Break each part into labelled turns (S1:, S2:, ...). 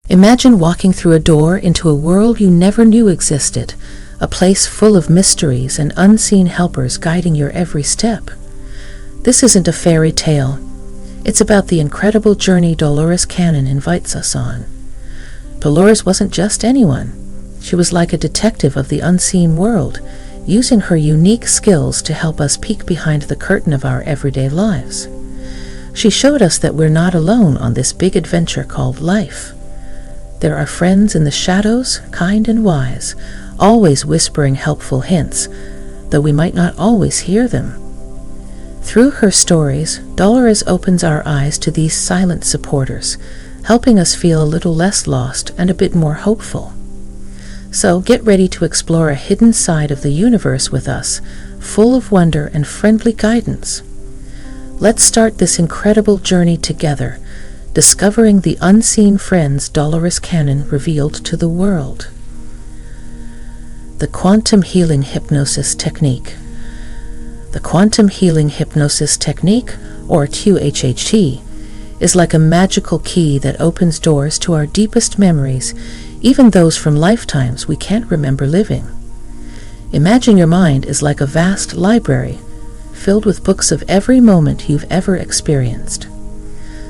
S1: Imagine walking through a door into a world you never knew existed, a place full of mysteries and unseen helpers guiding your every step. This isn't a fairy tale. It's about the incredible journey Dolores Cannon invites us on. Dolores wasn't just anyone. She was like a detective of the unseen world, using her unique skills to help us peek behind the curtain of our everyday lives. She showed us that we're not alone on this big adventure called life. There are friends in the shadows, kind and wise, always whispering helpful hints, though we might not always hear them. Through her stories, Dolores opens our eyes to these silent supporters, helping us feel a little less lost and a bit more hopeful. So get ready to explore a hidden side of the universe with us, full of wonder and friendly guidance. Let's start this incredible journey together, discovering the unseen friends Dolores Cannon revealed to the world. The Quantum Healing Hypnosis Technique. The Quantum Healing Hypnosis Technique, or QHHT, is like a magical key that opens doors to our deepest memories, even those from lifetimes we can't remember living. Imagine your mind is like a vast library, filled with books of every moment you've ever experienced.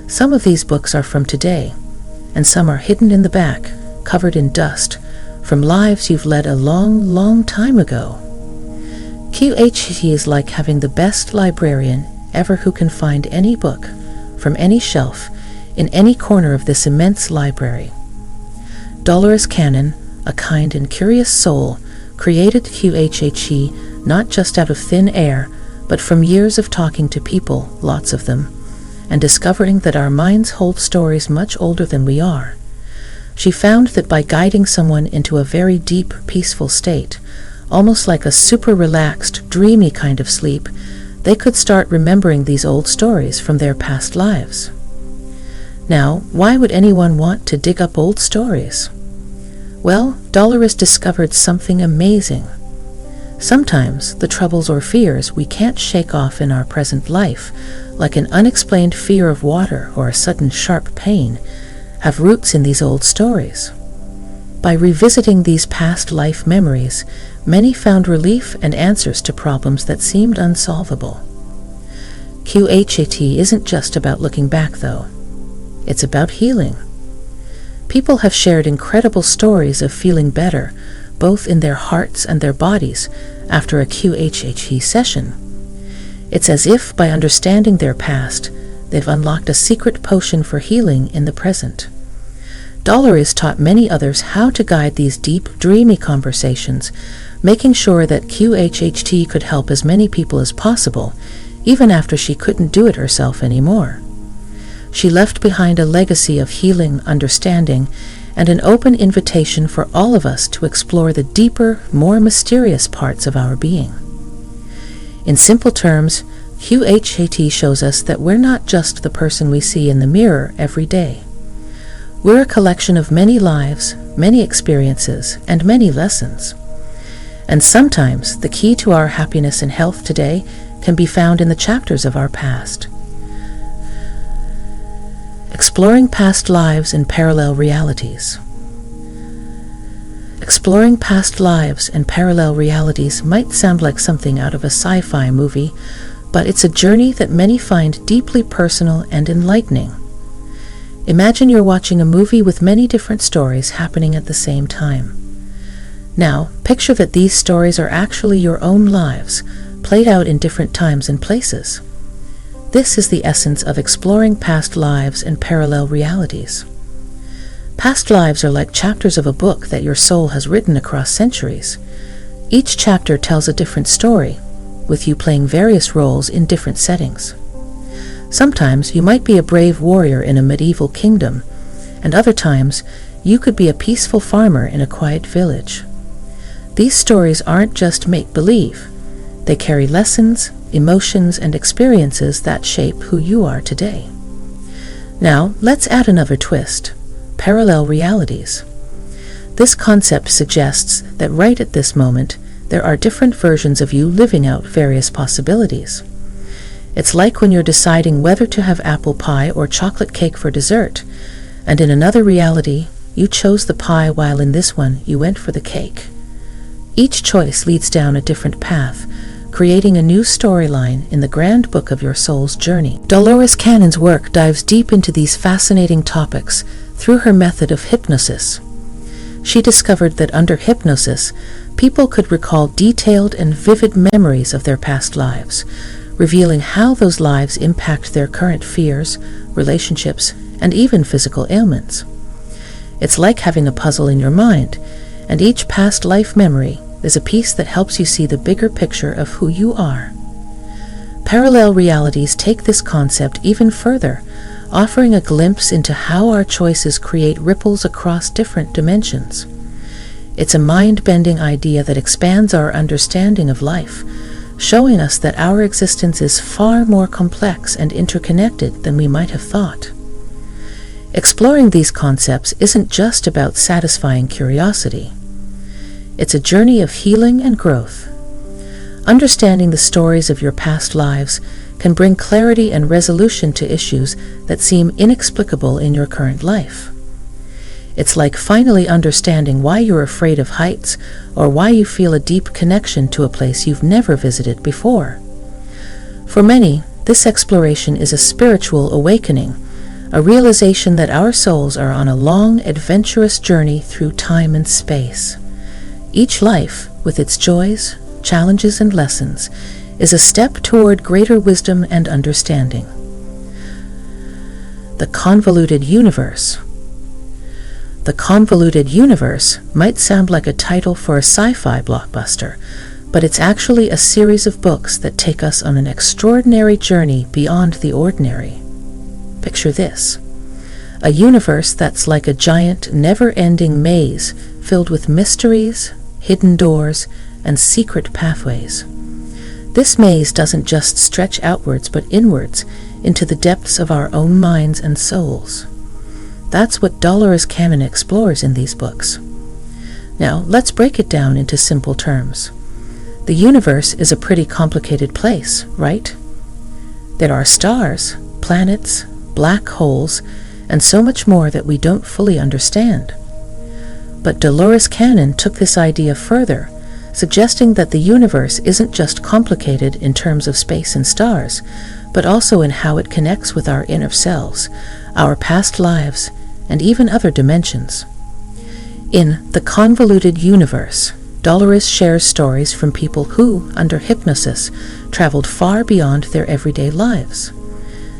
S1: Some of these books are from today, and some are hidden in the back, covered in dust, from lives you've led a long, long time ago. QHT is like having the best librarian ever who can find any book, from any shelf, in any corner of this immense library. Dolores Cannon, a kind and curious soul, created QHHT not just out of thin air, but from years of talking to people, lots of them, and discovering that our minds hold stories much older than we are. She found that by guiding someone into a very deep, peaceful state, almost like a super relaxed, dreamy kind of sleep, they could start remembering these old stories from their past lives. Now, why would anyone want to dig up old stories? Well, Dolores discovered something amazing. Sometimes the troubles or fears we can't shake off in our present life, like an unexplained fear of water or a sudden sharp pain, have roots in these old stories. By revisiting these past life memories, many found relief and answers to problems that seemed unsolvable. QHHT isn't just about looking back, though. It's about healing. People have shared incredible stories of feeling better, both in their hearts and their bodies, after a QHHT session. It's as if, by understanding their past, they've unlocked a secret potion for healing in the present. Dolores taught many others how to guide these deep, dreamy conversations, making sure that QHHT could help as many people as possible, even after she couldn't do it herself anymore. She left behind a legacy of healing, understanding, and an open invitation for all of us to explore the deeper, more mysterious parts of our being. In simple terms, QHHT shows us that we're not just the person we see in the mirror every day. We're a collection of many lives, many experiences, and many lessons. And sometimes the key to our happiness and health today can be found in the chapters of our past. Exploring past lives and parallel realities. Exploring past lives and parallel realities might sound like something out of a sci-fi movie, but it's a journey that many find deeply personal and enlightening. Imagine you're watching a movie with many different stories happening at the same time. Now, picture that these stories are actually your own lives, played out in different times and places. This is the essence of exploring past lives and parallel realities. Past lives are like chapters of a book that your soul has written across centuries. Each chapter tells a different story, with you playing various roles in different settings. Sometimes you might be a brave warrior in a medieval kingdom, and other times you could be a peaceful farmer in a quiet village. These stories aren't just make-believe. They carry lessons, emotions, and experiences that shape who you are today. Now, let's add another twist: parallel realities. This concept suggests that right at this moment, there are different versions of you living out various possibilities. It's like when you're deciding whether to have apple pie or chocolate cake for dessert, and in another reality, you chose the pie, while in this one you went for the cake. Each choice leads down a different path, creating a new storyline in the grand book of your soul's journey. Dolores Cannon's work dives deep into these fascinating topics through her method of hypnosis. She discovered that under hypnosis, people could recall detailed and vivid memories of their past lives, revealing how those lives impact their current fears, relationships, and even physical ailments. It's like having a puzzle in your mind, and each past life memory is a piece that helps you see the bigger picture of who you are. Parallel realities take this concept even further, offering a glimpse into how our choices create ripples across different dimensions. It's a mind-bending idea that expands our understanding of life, showing us that our existence is far more complex and interconnected than we might have thought. Exploring these concepts isn't just about satisfying curiosity. It's a journey of healing and growth. Understanding the stories of your past lives can bring clarity and resolution to issues that seem inexplicable in your current life. It's like finally understanding why you're afraid of heights, or why you feel a deep connection to a place you've never visited before. For many, this exploration is a spiritual awakening, a realization that our souls are on a long, adventurous journey through time and space. Each life, with its joys, challenges, and lessons, is a step toward greater wisdom and understanding. The Convoluted Universe. The Convoluted Universe might sound like a title for a sci-fi blockbuster, but it's actually a series of books that take us on an extraordinary journey beyond the ordinary. Picture this: a universe that's like a giant, never-ending maze filled with mysteries, hidden doors, and secret pathways. This maze doesn't just stretch outwards but inwards into the depths of our own minds and souls. That's what Dolores Cannon explores in these books. Now, let's break it down into simple terms. The universe is a pretty complicated place, right? There are stars, planets, black holes, and so much more that we don't fully understand. But Dolores Cannon took this idea further, suggesting that the universe isn't just complicated in terms of space and stars, but also in how it connects with our inner selves, our past lives, and even other dimensions. In The Convoluted Universe, Dolores shares stories from people who, under hypnosis, traveled far beyond their everyday lives.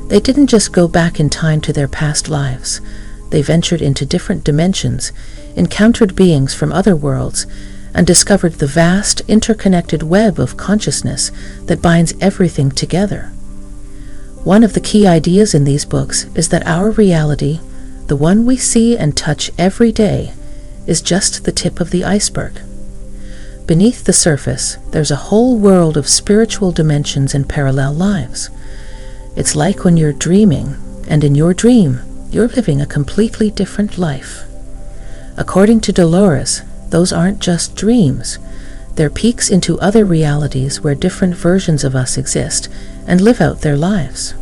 S1: They didn't just go back in time to their past lives. They ventured into different dimensions, encountered beings from other worlds, and discovered the vast, interconnected web of consciousness that binds everything together. One of the key ideas in these books is that our reality, the one we see and touch every day, is just the tip of the iceberg. Beneath the surface, there's a whole world of spiritual dimensions and parallel lives. It's like when you're dreaming, and in your dream, you're living a completely different life. According to Dolores, those aren't just dreams. They're peeks into other realities where different versions of us exist and live out their lives.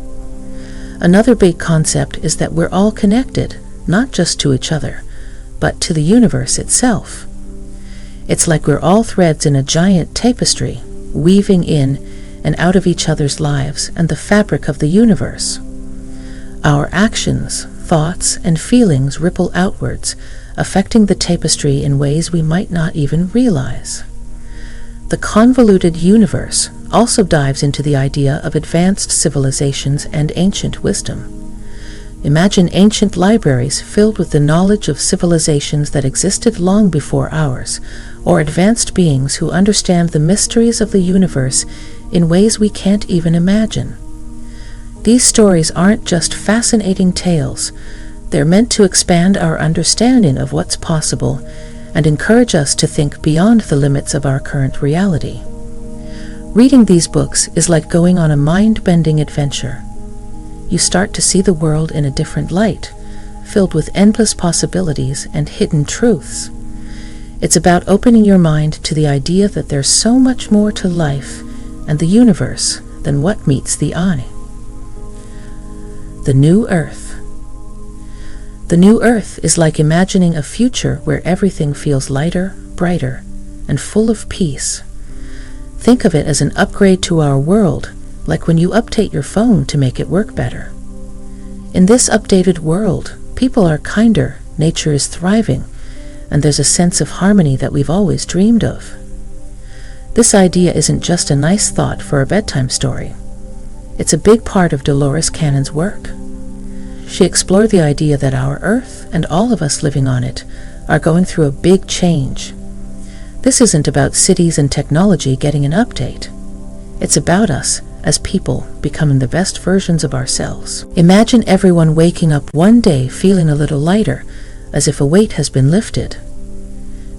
S1: Another big concept is that we're all connected, not just to each other, but to the universe itself. It's like we're all threads in a giant tapestry, weaving in and out of each other's lives and the fabric of the universe. Our actions, thoughts, and feelings ripple outwards, affecting the tapestry in ways we might not even realize. The Convoluted Universe also dives into the idea of advanced civilizations and ancient wisdom. Imagine ancient libraries filled with the knowledge of civilizations that existed long before ours, or advanced beings who understand the mysteries of the universe in ways we can't even imagine. These stories aren't just fascinating tales. They're meant to expand our understanding of what's possible and encourage us to think beyond the limits of our current reality. Reading these books is like going on a mind-bending adventure. You start to see the world in a different light, filled with endless possibilities and hidden truths. It's about opening your mind to the idea that there's so much more to life and the universe than what meets the eye. The New Earth. The new Earth is like imagining a future where everything feels lighter, brighter, and full of peace. Think of it as an upgrade to our world, like when you update your phone to make it work better. In this updated world, people are kinder, nature is thriving, and there's a sense of harmony that we've always dreamed of. This idea isn't just a nice thought for a bedtime story. It's a big part of Dolores Cannon's work. She explored the idea that our Earth, and all of us living on it, are going through a big change. This isn't about cities and technology getting an update. It's about us, as people, becoming the best versions of ourselves. Imagine everyone waking up one day feeling a little lighter, as if a weight has been lifted.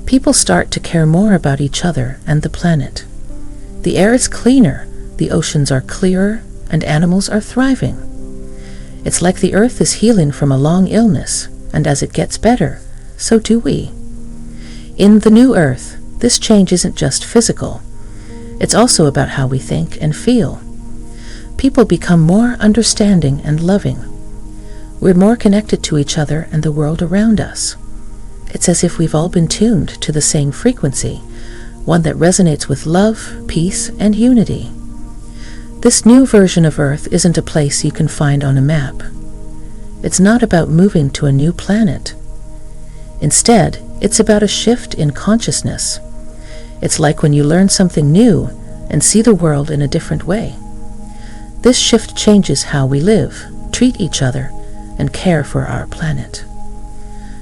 S1: People start to care more about each other and the planet. The air is cleaner, the oceans are clearer, and animals are thriving. It's like the Earth is healing from a long illness, and as it gets better, so do we. In the new Earth, this change isn't just physical. It's also about how we think and feel. People become more understanding and loving. We're more connected to each other and the world around us. It's as if we've all been tuned to the same frequency, one that resonates with love, peace, and unity. This new version of Earth isn't a place you can find on a map. It's not about moving to a new planet. Instead, it's about a shift in consciousness. It's like when you learn something new and see the world in a different way. This shift changes how we live, treat each other, and care for our planet.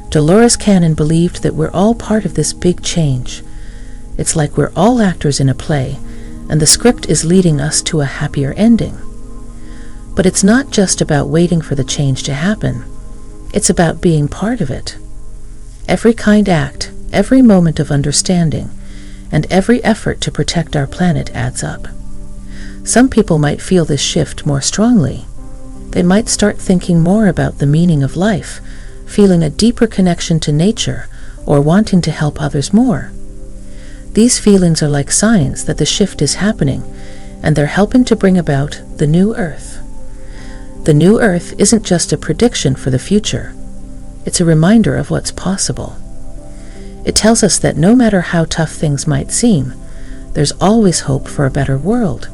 S1: Dolores Cannon believed that we're all part of this big change. It's like we're all actors in a play, and the script is leading us to a happier ending. But it's not just about waiting for the change to happen. It's about being part of it. Every kind act, every moment of understanding, and every effort to protect our planet adds up. Some people might feel this shift more strongly. They might start thinking more about the meaning of life, feeling a deeper connection to nature, or wanting to help others more. These feelings are like signs that the shift is happening, and they're helping to bring about the new Earth. The new Earth isn't just a prediction for the future. It's a reminder of what's possible. It tells us that no matter how tough things might seem, there's always hope for a better world.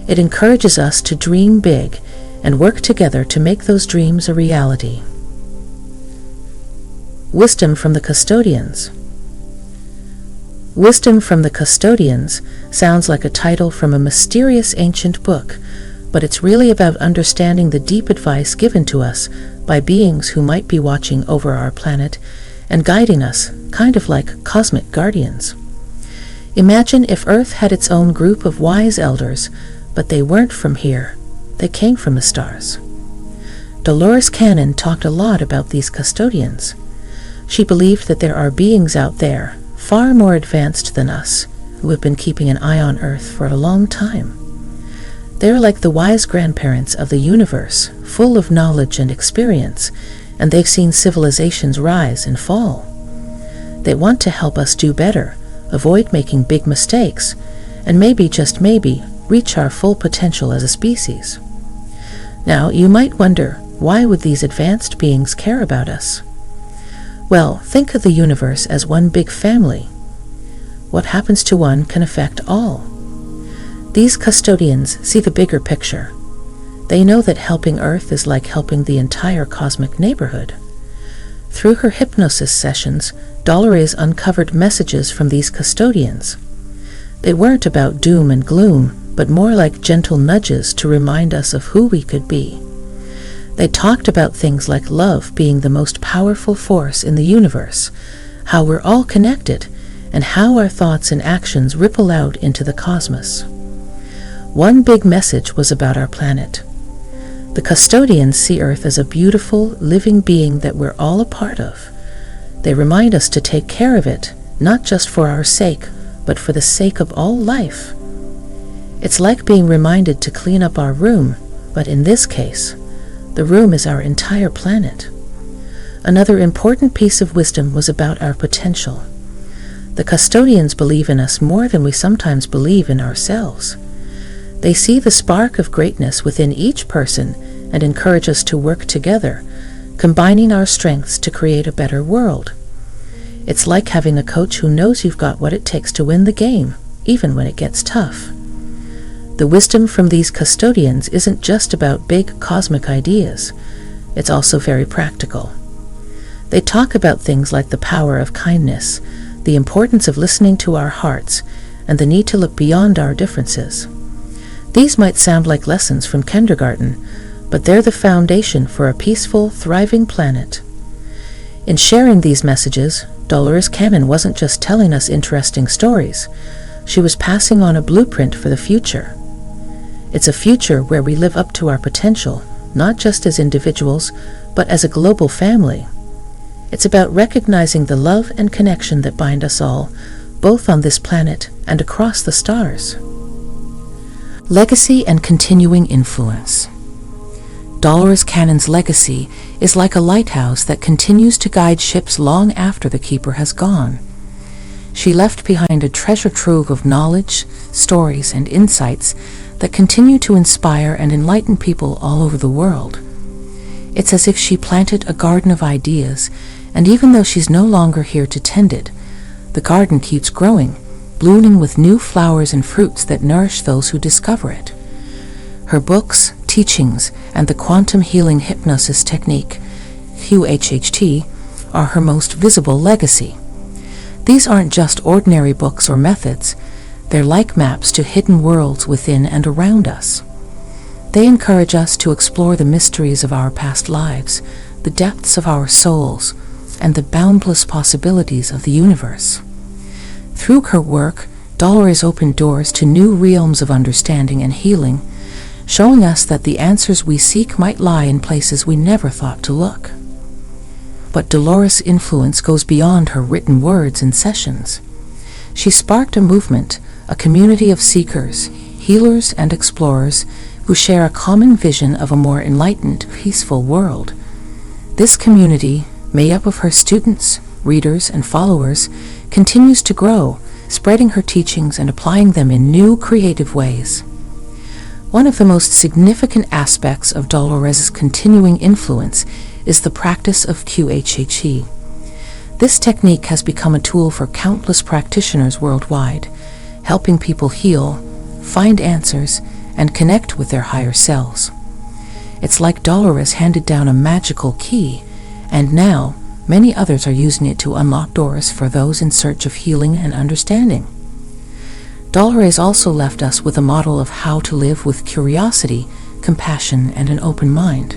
S1: It encourages us to dream big and work together to make those dreams a reality. Wisdom from the Custodians. Wisdom from the Custodians sounds like a title from a mysterious ancient book, but it's really about understanding the deep advice given to us by beings who might be watching over our planet and guiding us, kind of like cosmic guardians. Imagine if Earth had its own group of wise elders, but they weren't from here. They came from the stars. Dolores Cannon talked a lot about these custodians. She believed that there are beings out there, far more advanced than us, who have been keeping an eye on Earth for a long time. They're like the wise grandparents of the universe, full of knowledge and experience, and they've seen civilizations rise and fall. They want to help us do better, avoid making big mistakes, and maybe, just maybe, reach our full potential as a species. Now, you might wonder, why would these advanced beings care about us? Well, think of the universe as one big family. What happens to one can affect all. These custodians see the bigger picture. They know that helping Earth is like helping the entire cosmic neighborhood. Through her hypnosis sessions, Dolores uncovered messages from these custodians. They weren't about doom and gloom, but more like gentle nudges to remind us of who we could be. They talked about things like love being the most powerful force in the universe, how we're all connected, and how our thoughts and actions ripple out into the cosmos. One big message was about our planet. The custodians see Earth as a beautiful, living being that we're all a part of. They remind us to take care of it, not just for our sake, but for the sake of all life. It's like being reminded to clean up our room, but in this case, the room is our entire planet. Another important piece of wisdom was about our potential. The custodians believe in us more than we sometimes believe in ourselves. They see the spark of greatness within each person and encourage us to work together, combining our strengths to create a better world. It's like having a coach who knows you've got what it takes to win the game, even when it gets tough. The wisdom from these custodians isn't just about big cosmic ideas. It's also very practical. They talk about things like the power of kindness, the importance of listening to our hearts, and the need to look beyond our differences. These might sound like lessons from kindergarten, but they're the foundation for a peaceful, thriving planet. In sharing these messages, Dolores Cannon wasn't just telling us interesting stories. She was passing on a blueprint for the future. It's a future where we live up to our potential, not just as individuals, but as a global family. It's about recognizing the love and connection that bind us all, both on this planet and across the stars. Legacy and continuing influence. Dolores Cannon's legacy is like a lighthouse that continues to guide ships long after the keeper has gone. She left behind a treasure trove of knowledge, stories, and insights that continue to inspire and enlighten people all over the world. It's as if she planted a garden of ideas, and even though she's no longer here to tend it, the garden keeps growing, blooming with new flowers and fruits that nourish those who discover it. Her books, teachings, and the quantum healing hypnosis technique, QHHT, are her most visible legacy. These aren't just ordinary books or methods. They're like maps to hidden worlds within and around us. They encourage us to explore the mysteries of our past lives, the depths of our souls, and the boundless possibilities of the universe. Through her work, Dolores opened doors to new realms of understanding and healing, showing us that the answers we seek might lie in places we never thought to look. But Dolores' influence goes beyond her written words and sessions. She sparked a movement, a community of seekers, healers, and explorers who share a common vision of a more enlightened, peaceful world. This community, made up of her students, readers, and followers, continues to grow, spreading her teachings and applying them in new, creative ways. One of the most significant aspects of Dolores' continuing influence is the practice of QHHT. This technique has become a tool for countless practitioners worldwide, helping people heal, find answers, and connect with their higher selves. It's like Dolores handed down a magical key, and now many others are using it to unlock doors for those in search of healing and understanding. Dolores also left us with a model of how to live with curiosity, compassion, and an open mind.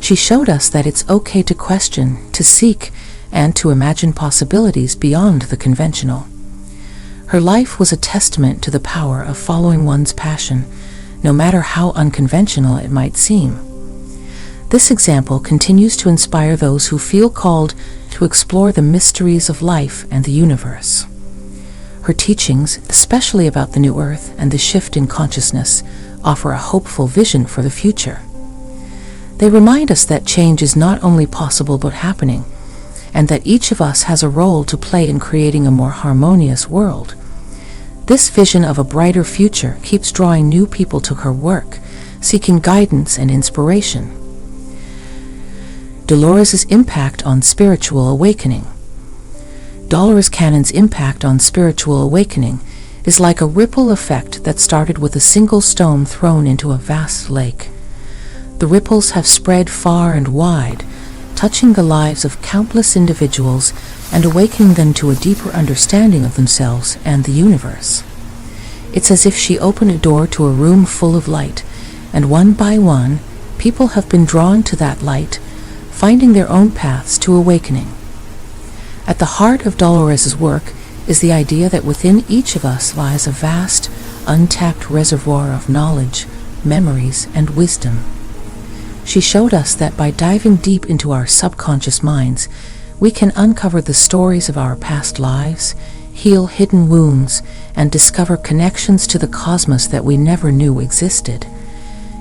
S1: She showed us that it's okay to question, to seek, and to imagine possibilities beyond the conventional. Her life was a testament to the power of following one's passion, no matter how unconventional it might seem. This example continues to inspire those who feel called to explore the mysteries of life and the universe. Her teachings, especially about the new earth and the shift in consciousness, offer a hopeful vision for the future. They remind us that change is not only possible but happening, and that each of us has a role to play in creating a more harmonious world. This vision of a brighter future keeps drawing new people to her work, seeking guidance and inspiration. Dolores' impact on spiritual awakening. Dolores Cannon's impact on spiritual awakening is like a ripple effect that started with a single stone thrown into a vast lake. The ripples have spread far and wide, touching the lives of countless individuals and awakening them to a deeper understanding of themselves and the universe. It's as if she opened a door to a room full of light, and one by one, people have been drawn to that light, finding their own paths to awakening. At the heart of Dolores' work is the idea that within each of us lies a vast, untapped reservoir of knowledge, memories, and wisdom. She showed us that by diving deep into our subconscious minds, we can uncover the stories of our past lives, heal hidden wounds, and discover connections to the cosmos that we never knew existed.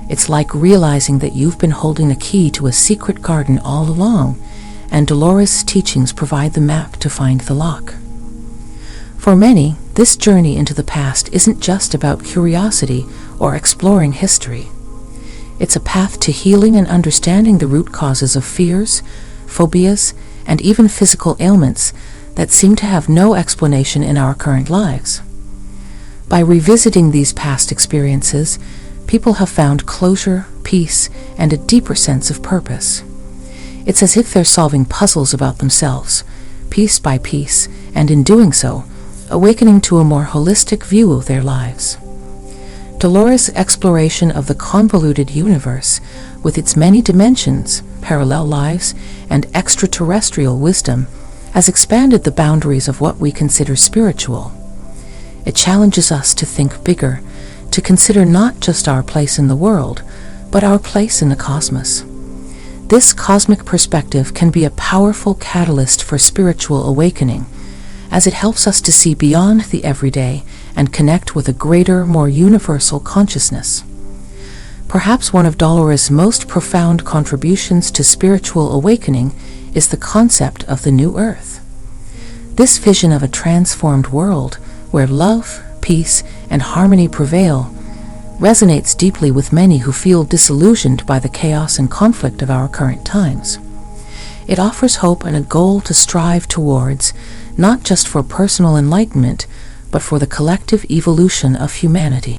S1: It's like realizing that you've been holding a key to a secret garden all along, and Dolores' teachings provide the map to find the lock. For many, this journey into the past isn't just about curiosity or exploring history. It's a path to healing and understanding the root causes of fears, phobias, and even physical ailments that seem to have no explanation in our current lives. By revisiting these past experiences, people have found closure, peace, and a deeper sense of purpose. It's as if they're solving puzzles about themselves, piece by piece, and in doing so, awakening to a more holistic view of their lives. Dolores' exploration of the convoluted universe, with its many dimensions, parallel lives, and extraterrestrial wisdom, has expanded the boundaries of what we consider spiritual. It challenges us to think bigger, to consider not just our place in the world, but our place in the cosmos. This cosmic perspective can be a powerful catalyst for spiritual awakening, as it helps us to see beyond the everyday and connect with a greater, more universal consciousness. Perhaps one of Dolores' most profound contributions to spiritual awakening is the concept of the new earth. This vision of a transformed world where love, peace, and harmony prevail resonates deeply with many who feel disillusioned by the chaos and conflict of our current times. It offers hope and a goal to strive towards, not just for personal enlightenment, but for the collective evolution of humanity.